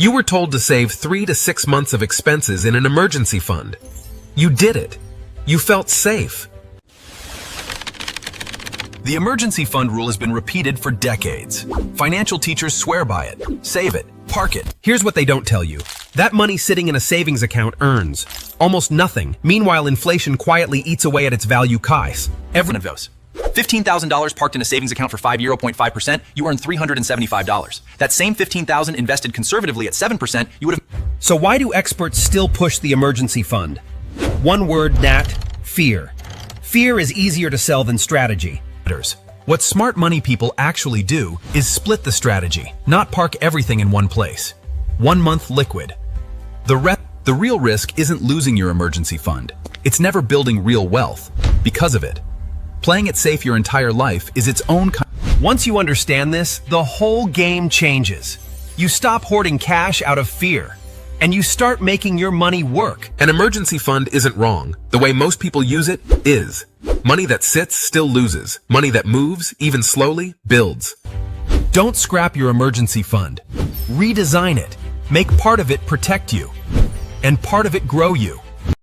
You were told to save 3 to 6 months of expenses in an emergency fund. You did it. You felt safe. The emergency fund rule has been repeated for decades. Financial teachers swear by it. Save it. Park it. Here's what they don't tell you. That money sitting in a savings account earns almost nothing. Meanwhile, inflation quietly eats away at its value costs. Every one of those. $15,000 parked in a savings account for 0.5%, you earn $375. That same $15,000 invested conservatively at 7%, you would have... So why do experts still push the emergency fund? One word, Nat: fear. Fear is easier to sell than strategy. What smart money people actually do is split the strategy, not park everything in one place. 1 month liquid. The real risk isn't losing your emergency fund. It's never building real wealth because of it. Playing it safe your entire life is its own kind. Once you understand this, the whole game changes. You stop hoarding cash out of fear, and you start making your money work. An emergency fund isn't wrong. The way most people use it is. Money that sits still loses. Money that moves, even slowly, builds. Don't scrap your emergency fund. Redesign it. Make part of it protect you, and part of it grow you.